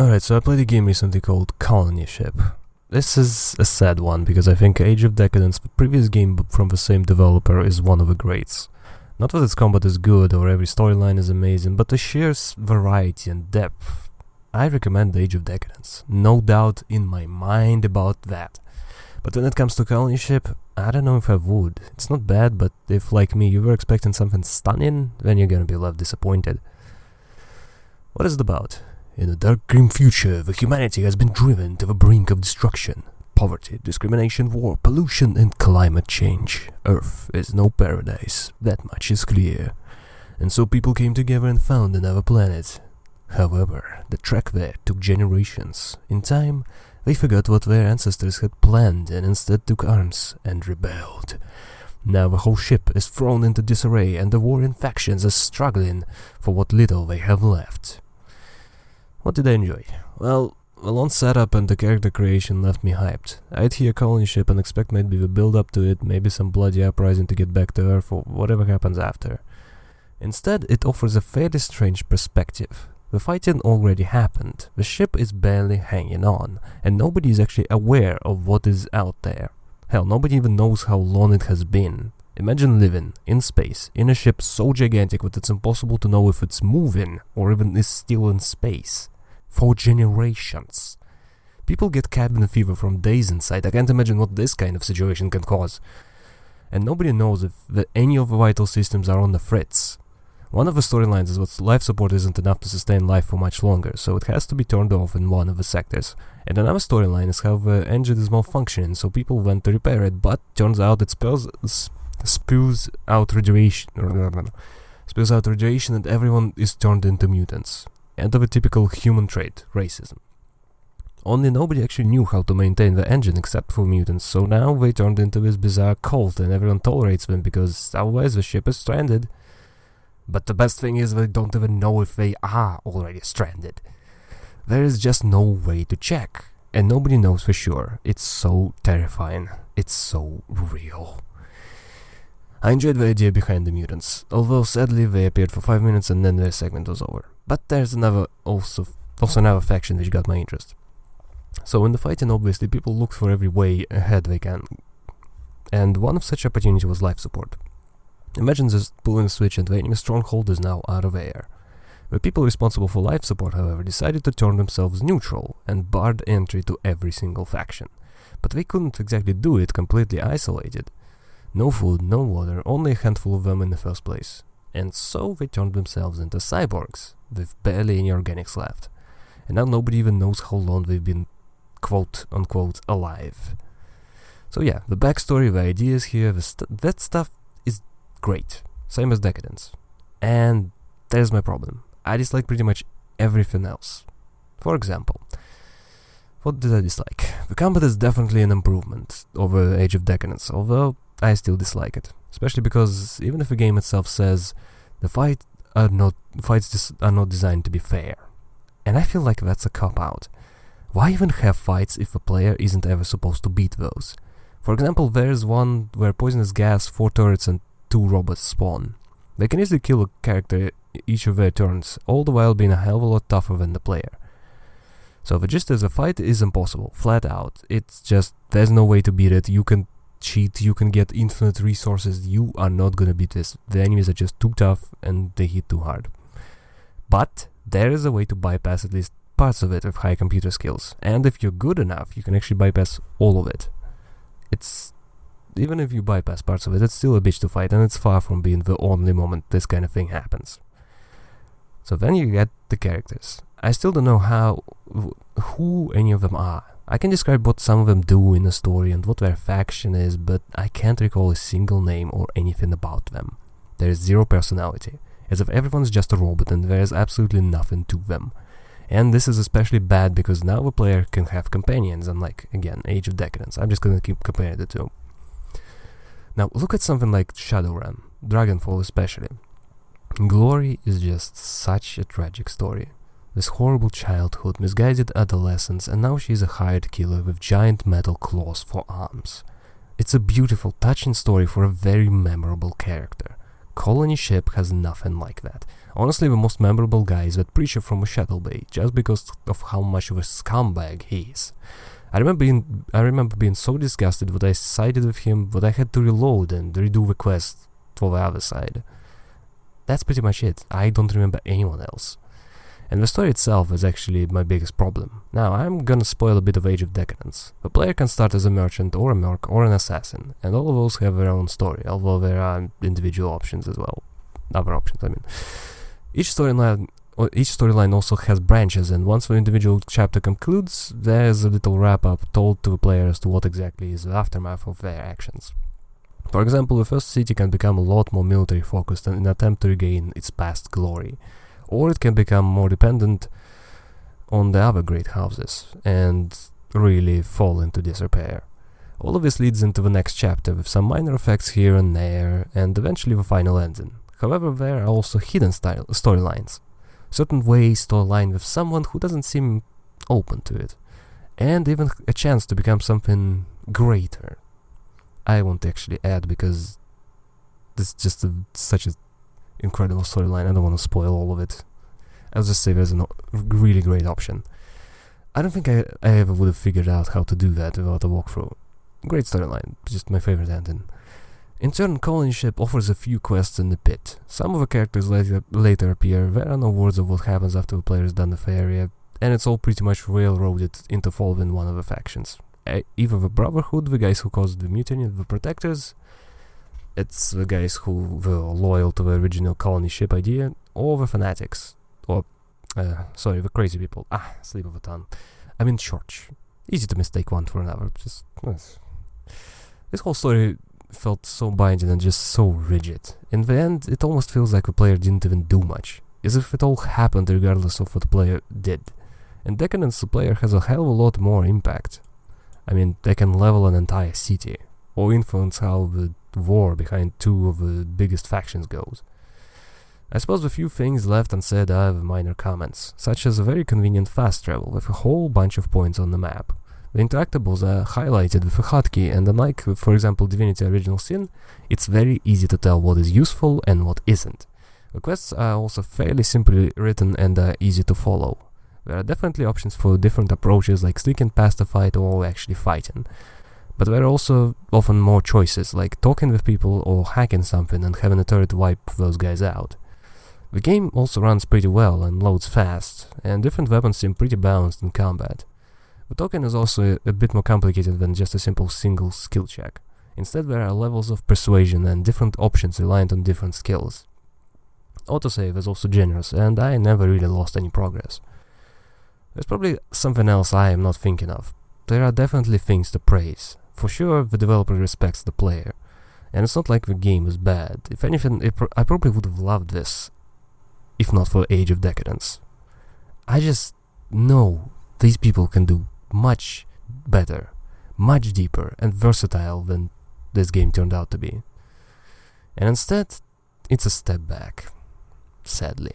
Alright, so I played a game recently called Colony Ship. This is a sad one because I think Age of Decadence, the previous game from the same developer, is one of the greats. Not that its combat is good or every storyline is amazing, but the sheer variety and depth. I recommend Age of Decadence, no doubt in my mind about that. But when it comes to Colony Ship, I don't know if I would. It's not bad, but if, like me, you were expecting something stunning, then you're gonna be left disappointed. What is it about? In a dark grim future, the humanity has been driven to the brink of destruction. Poverty, discrimination, war, pollution, and climate change. Earth is no paradise, that much is clear. And so people came together and found another planet. However, the trek there took generations. In time, they forgot what their ancestors had planned and instead took arms and rebelled. Now the whole ship is thrown into disarray and the warring factions are struggling for what little they have left. What did I enjoy? Well, the long setup and the character creation left me hyped. I'd hear Colony Ship and expect maybe the build up to it, maybe some bloody uprising to get back to Earth or whatever happens after. Instead, it offers a fairly strange perspective. The fighting already happened, the ship is barely hanging on, and nobody is actually aware of what is out there. Hell, nobody even knows how long it has been. Imagine living in space, in a ship so gigantic that it's impossible to know if it's moving or even is still in space. For generations. People get cabin fever from days inside. I can't imagine what this kind of situation can cause. And nobody knows if any of the vital systems are on the fritz. One of the storylines is that life support isn't enough to sustain life for much longer, so it has to be turned off in one of the sectors. And another storyline is how the engine is malfunctioning, so people went to repair it, but turns out it spews out radiation and everyone is turned into mutants. End of a typical human trait, racism. Only nobody actually knew how to maintain the engine except for mutants, so now they turned into this bizarre cult and everyone tolerates them because otherwise the ship is stranded. But the best thing is they don't even know if they are already stranded. There is just no way to check, and nobody knows for sure. It's so terrifying. It's so real. I enjoyed the idea behind the mutants, although sadly they appeared for 5 minutes and then their segment was over. But there's also another faction which got my interest. So in the fighting, obviously, people looked for every way ahead they can. And one of such opportunity was life support. Imagine just pulling a switch and the enemy stronghold is now out of air. The people responsible for life support, however, decided to turn themselves neutral and barred entry to every single faction. But they couldn't exactly do it completely isolated. No food, no water, only a handful of them in the first place. And so they turned themselves into cyborgs, with barely any organics left. And now nobody even knows how long they've been quote-unquote alive. So yeah, the backstory, the ideas here, that stuff is great. Same as Decadence. And there's my problem. I dislike pretty much everything else. For example, what did I dislike? The combat is definitely an improvement over Age of Decadence, although I still dislike it. Especially because even if the game itself says the fights are not designed to be fair. And I feel like that's a cop-out. Why even have fights if a player isn't ever supposed to beat those? For example, there's one where poisonous gas, 4 turrets and 2 robots spawn. They can easily kill a character each of their turns, all the while being a hell of a lot tougher than the player. So the gist is a fight is impossible, flat out. It's just, there's no way to beat it. You can cheat, you can get infinite resources, you are not gonna beat this. The enemies are just too tough and they hit too hard. But there is a way to bypass at least parts of it with high computer skills, and if you're good enough, you can actually bypass all of it. Even if you bypass parts of it, it's still a bitch to fight, and it's far from being the only moment this kind of thing happens. So then you get the characters. I still don't know who any of them are. I can describe what some of them do in the story and what their faction is, but I can't recall a single name or anything about them. There is zero personality, as if everyone's just a robot and there is absolutely nothing to them. And this is especially bad because now the player can have companions, unlike, again, Age of Decadence. I'm just gonna keep comparing the two. Now, look at something like Shadowrun, Dragonfall especially. Glory is just such a tragic story. This horrible childhood, misguided adolescence, and now she's a hired killer with giant metal claws for arms. It's a beautiful, touching story for a very memorable character. Colony Ship has nothing like that. Honestly, the most memorable guy is that preacher from Shuttle Bay, just because of how much of a scumbag he is. I remember being so disgusted that I sided with him that I had to reload and redo the quest for the other side. That's pretty much it. I don't remember anyone else. And the story itself is actually my biggest problem. Now, I'm gonna spoil a bit of Age of Decadence. The player can start as a merchant or a merc or an assassin, and all of those have their own story, although there are individual options as well. Other options, I mean. Each storyline also has branches, and once the individual chapter concludes, there's a little wrap-up told to the player as to what exactly is the aftermath of their actions. For example, the first city can become a lot more military-focused in an attempt to regain its past glory, or it can become more dependent on the other great houses, and really fall into disrepair. All of this leads into the next chapter, with some minor effects here and there, and eventually the final ending. However, there are also hidden storylines. Certain ways to align with someone who doesn't seem open to it, and even a chance to become something greater. I won't actually add because this is just such an incredible storyline. I don't want to spoil all of it. I'll just say there's a really great option. I don't think I ever would have figured out how to do that without a walkthrough. Great storyline, just my favorite ending. In turn, Colony Ship offers a few quests in the pit. Some of the characters later appear, there are no words of what happens after the player is done with the area, and it's all pretty much railroaded into following one of the factions. Either the Brotherhood, the guys who caused the mutiny, the Protectors, it's the guys who were loyal to the original Colony Ship idea, or the Fanatics, or, the crazy people. Slip of a tongue. I mean Church. Easy to mistake one for another, this whole story felt so binding and just so rigid. In the end, it almost feels like the player didn't even do much, as if it all happened regardless of what the player did. In Decadence, the player has a hell of a lot more impact. I mean, they can level an entire city, or influence how the war behind two of the biggest factions goes. I suppose the few things left unsaid are the minor comments, such as a very convenient fast travel with a whole bunch of points on the map. The interactables are highlighted with a hotkey, and unlike, for example, Divinity Original Sin, it's very easy to tell what is useful and what isn't. The quests are also fairly simply written and are easy to follow. There are definitely options for different approaches, like sneaking past a fight or actually fighting. But there are also often more choices, like talking with people or hacking something and having a turret wipe those guys out. The game also runs pretty well and loads fast, and different weapons seem pretty balanced in combat. The token is also a bit more complicated than just a simple single skill check. Instead, there are levels of persuasion and different options reliant on different skills. Autosave is also generous, and I never really lost any progress. There's probably something else I am not thinking of. There are definitely things to praise. For sure, the developer respects the player, and it's not like the game is bad. If anything, I probably would have loved this, if not for Age of Decadence. I just know these people can do much better, much deeper and versatile than this game turned out to be. And instead, it's a step back, sadly.